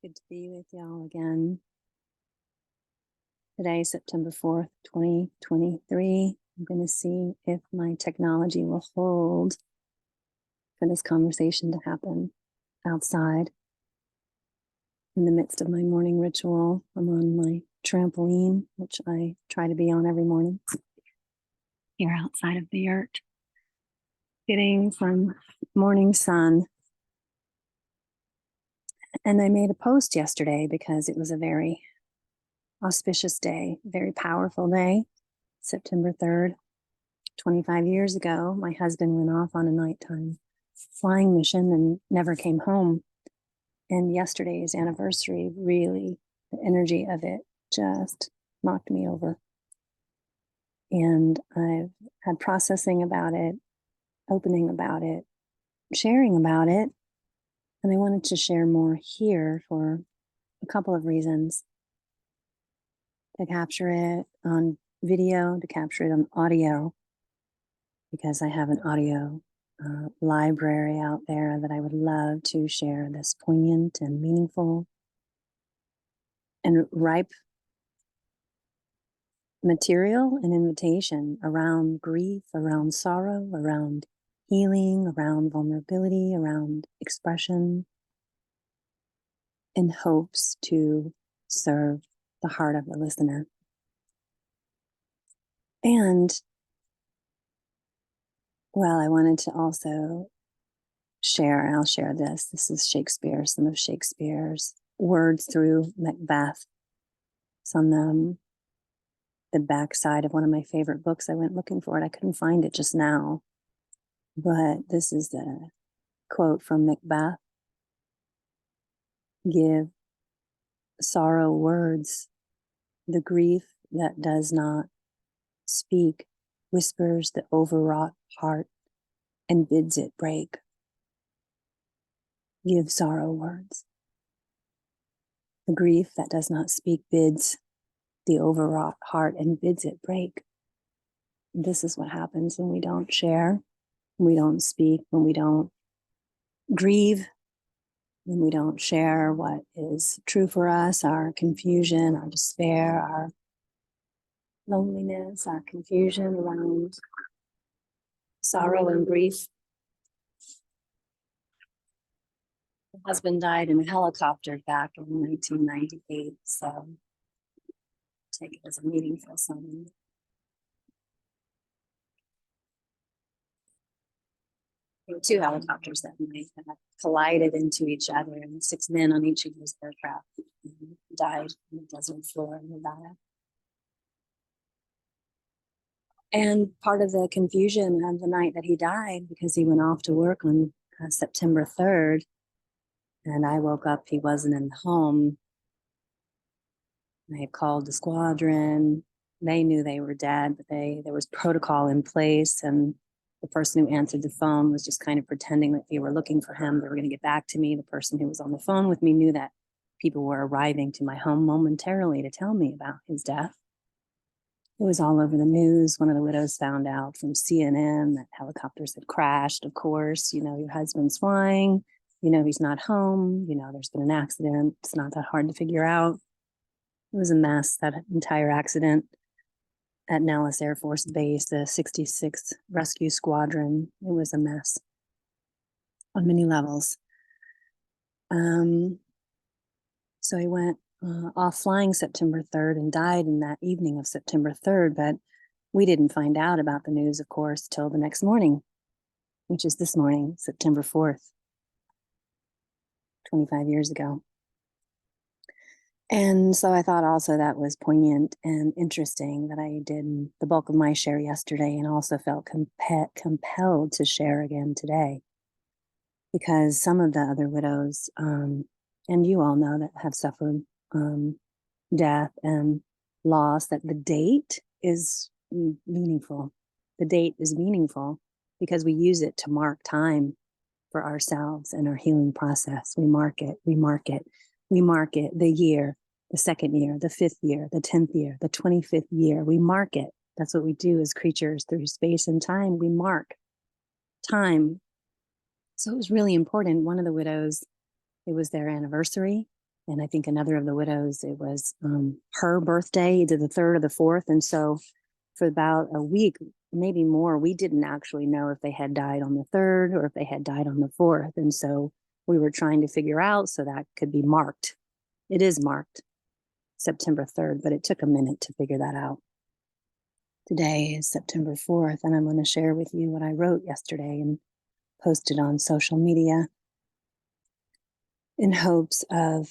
Good to be with y'all again. Today, September 4th, 2023. I'm going to see if my technology will hold for this conversation to happen outside. In the midst of my morning ritual, I'm on my trampoline, which I try to be on every morning, here outside of the yurt, getting some morning sun. And I made a post yesterday because it was a very auspicious day, very powerful day, September 3rd. 25 years ago, my husband went off on a nighttime flying mission and never came home. And yesterday's anniversary, really, the energy of it just knocked me over. And I've had processing about it, opening about it, sharing about it. And I wanted to share more here for a couple of reasons. To capture it on video, to capture it on audio, because I have an audio library out there that I would love to share this poignant and meaningful and ripe material and invitation around grief, around sorrow, around healing, around vulnerability, around expression, in hopes to serve the heart of the listener. And well, I wanted to also share, and I'll share this. This is Shakespeare, some of Shakespeare's words through Macbeth. It's on the backside of one of my favorite books. I went looking for it. I couldn't find it just now. But this is the quote from Macbeth. Give sorrow words, the grief that does not speak whispers the overwrought heart and bids it break. Give sorrow words. The grief that does not speak bids the overwrought heart and bids it break. This is what happens when we don't share, when we don't speak, when we don't grieve, when we don't share what is true for us, our confusion, our despair, our loneliness, our confusion around sorrow and grief. My husband died in a helicopter back in 1998, so take it as a meaningful something. There were two helicopters that night that collided into each other, and 6 men on each of those aircraft died on the desert floor in Nevada. And part of the confusion of the night that he died, because he went off to work on September 3rd, and I woke up, he wasn't in the home. I had called the squadron. They knew they were dead, but there was protocol in place, and the person who answered the phone was just kind of pretending that they were looking for him. They were going to get back to me. The person who was on the phone with me knew that people were arriving to my home momentarily to tell me about his death. It was all over the news. One of the widows found out from CNN that helicopters had crashed. Of course, your husband's flying, he's not home, there's been an accident. It's not that hard to figure out. It was a mess, that entire accident at Nellis Air Force Base, the 66th Rescue Squadron. It was a mess on many levels. So he went off flying September 3rd and died in that evening of September 3rd, but we didn't find out about the news, of course, till the next morning, which is this morning, September 4th, 25 years ago. And so I thought also that was poignant and interesting that I did the bulk of my share yesterday, and also felt compelled to share again today, because some of the other widows, and you all know, that have suffered death and loss, that the date is meaningful. The date is meaningful because we use it to mark time for ourselves and our healing process. We mark it, the year, the second year, the 5th year, the 10th year, the 25th year. We mark it. That's what we do as creatures through space and time. We mark time. So it was really important. One of the widows, it was their anniversary. And I think another of the widows, it was her birthday, either the 3rd or the 4th. And so for about a week, maybe more, we didn't actually know if they had died on the 3rd or if they had died on the 4th. And so we were trying to figure out so that could be marked. It is marked September 3rd, but it took a minute to figure that out. Today is September 4th, and I'm going to share with you what I wrote yesterday and posted on social media in hopes of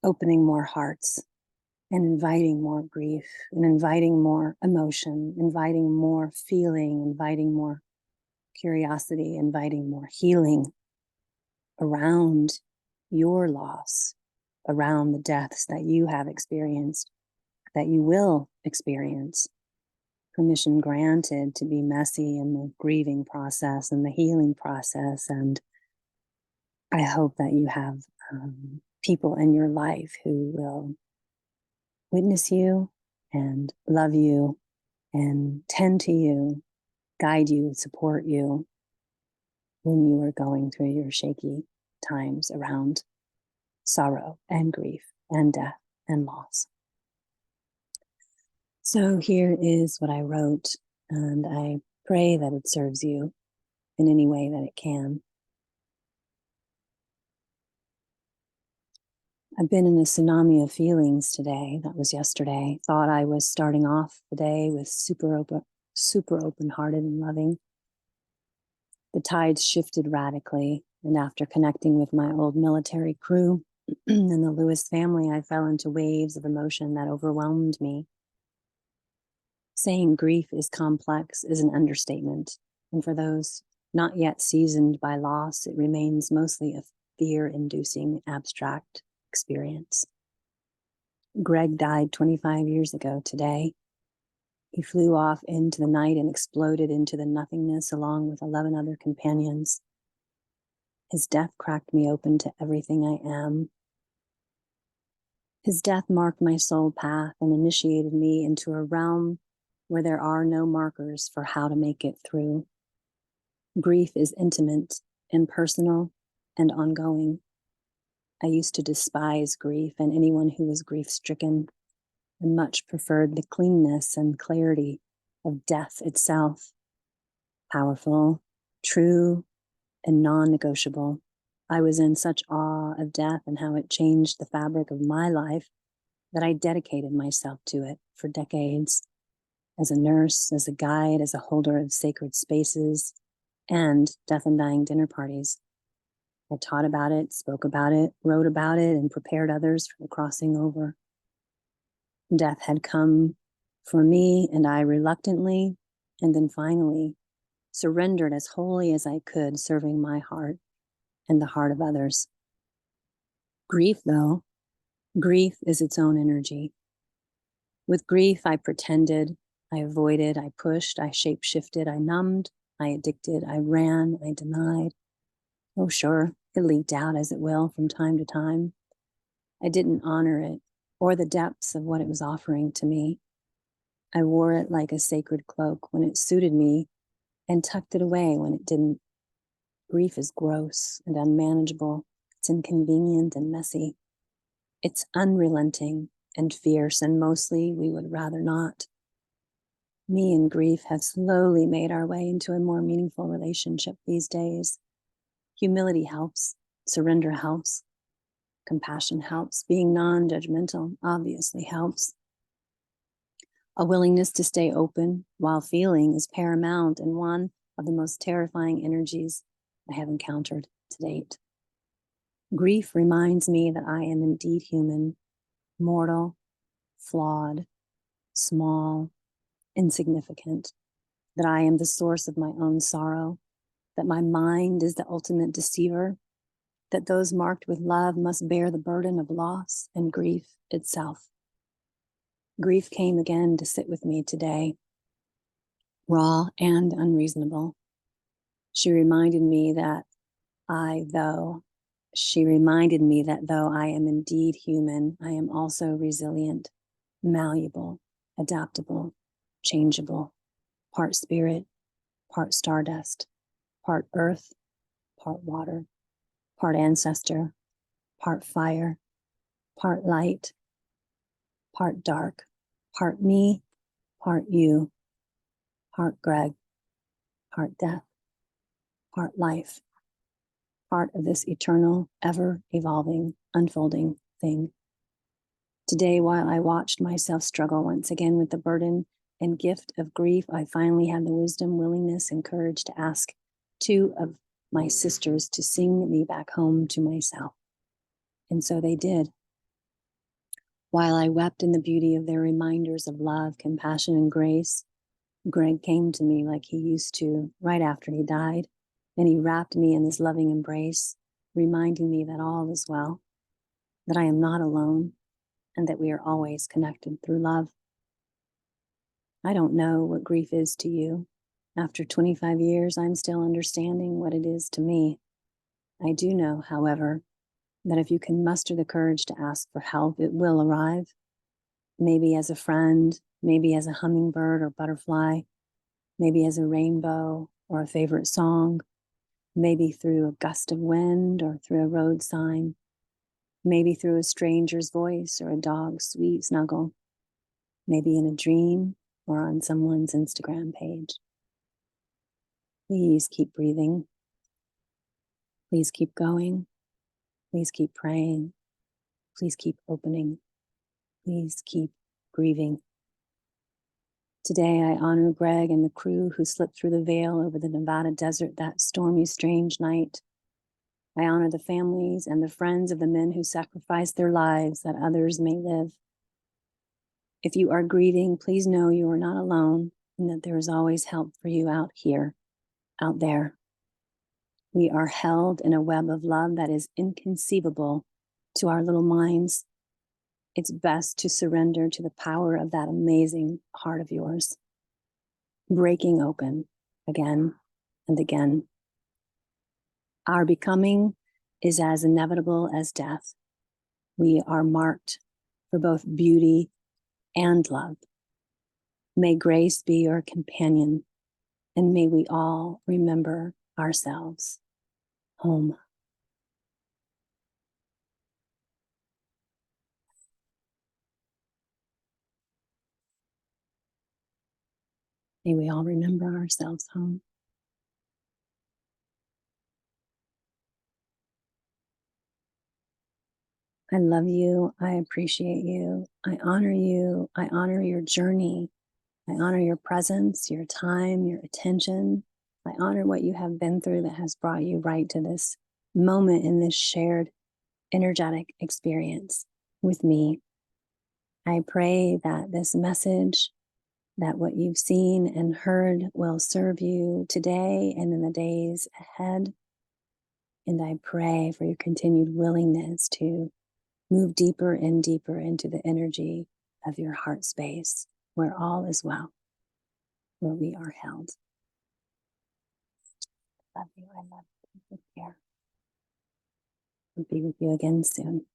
opening more hearts and inviting more grief and inviting more emotion, inviting more feeling, inviting more curiosity, inviting more healing around your loss, around the deaths that you have experienced, that you will experience. Permission granted to be messy in the grieving process and the healing process. And I hope that you have people in your life who will witness you and love you and tend to you, guide you, support you when you are going through your shaky times around sorrow and grief and death and loss. So here is what I wrote, and I pray that it serves you in any way that it can. I've been in a tsunami of feelings today. That was yesterday. Thought I was starting off the day with super open-hearted and loving. The tides shifted radically, and after connecting with my old military crew and the Lewis family, I fell into waves of emotion that overwhelmed me. Saying grief is complex is an understatement, and for those not yet seasoned by loss, it remains mostly a fear-inducing abstract experience. Gregg died 25 years ago today. He flew off into the night and exploded into the nothingness along with 11 other companions. His death cracked me open to everything I am. His death marked my soul path and initiated me into a realm where there are no markers for how to make it through. Grief is intimate and personal and ongoing. I used to despise grief and anyone who was grief-stricken, and much preferred the cleanness and clarity of death itself. Powerful, true, and non-negotiable. I was in such awe of death and how it changed the fabric of my life that I dedicated myself to it for decades. As a nurse, as a guide, as a holder of sacred spaces, and death and dying dinner parties. I taught about it, spoke about it, wrote about it, and prepared others for the crossing over. Death had come for me, and I reluctantly, and then finally, surrendered as wholly as I could, serving my heart and the heart of others. Grief, though, grief is its own energy. With grief, I pretended, I avoided, I pushed, I shape-shifted, I numbed, I addicted, I ran, I denied. Oh, sure, it leaked out as it will from time to time. I didn't honor it or the depths of what it was offering to me. I wore it like a sacred cloak when it suited me and tucked it away when it didn't. Grief is gross and unmanageable. It's inconvenient and messy. It's unrelenting and fierce, and mostly we would rather not. Me and grief have slowly made our way into a more meaningful relationship these days. Humility helps, surrender helps, compassion helps, being non-judgmental obviously helps. A willingness to stay open while feeling is paramount and one of the most terrifying energies I have encountered to date. Grief reminds me that I am indeed human, mortal, flawed, small, insignificant, that I am the source of my own sorrow, that my mind is the ultimate deceiver, that those marked with love must bear the burden of loss and grief itself. Grief came again to sit with me today, raw and unreasonable. She reminded me that though I am indeed human, I am also resilient, malleable, adaptable, changeable, part spirit, part stardust, part earth, part water, part ancestor, part fire, part light, part dark, part me, part you, part Gregg, part death, part life, part of this eternal, ever evolving, unfolding thing. Today, while I watched myself struggle once again with the burden and gift of grief, I finally had the wisdom, willingness, and courage to ask two of my sisters to sing me back home to myself. And so they did. While I wept in the beauty of their reminders of love, compassion, and grace, Gregg came to me like he used to right after he died, and he wrapped me in his loving embrace, reminding me that all is well, that I am not alone, and that we are always connected through love. I don't know what grief is to you. After 25 years, I'm still understanding what it is to me. I do know, however, that if you can muster the courage to ask for help, it will arrive. Maybe as a friend, maybe as a hummingbird or butterfly, maybe as a rainbow or a favorite song, maybe through a gust of wind or through a road sign, maybe through a stranger's voice or a dog's sweet snuggle, maybe in a dream or on someone's Instagram page. Please keep breathing. Please keep going. Please keep praying. Please keep opening. Please keep grieving. Today, I honor Gregg and the crew who slipped through the veil over the Nevada desert that stormy, strange night. I honor the families and the friends of the men who sacrificed their lives that others may live. If you are grieving, please know you are not alone and that there is always help for you out here, out there. We are held in a web of love that is inconceivable to our little minds. It's best to surrender to the power of that amazing heart of yours, breaking open again and again. Our becoming is as inevitable as death. We are marked for both beauty and love. May grace be your companion, and may we all remember ourselves home. May we all remember ourselves home. I love you. I appreciate you. I honor you. I honor your journey. I honor your presence, your time, your attention. I honor what you have been through that has brought you right to this moment in this shared energetic experience with me. I pray that this message, that what you've seen and heard will serve you today and in the days ahead. And I pray for your continued willingness to move deeper and deeper into the energy of your heart space, where all is well, where we are held. Love you. I love you. Take care. I'll be with you again soon.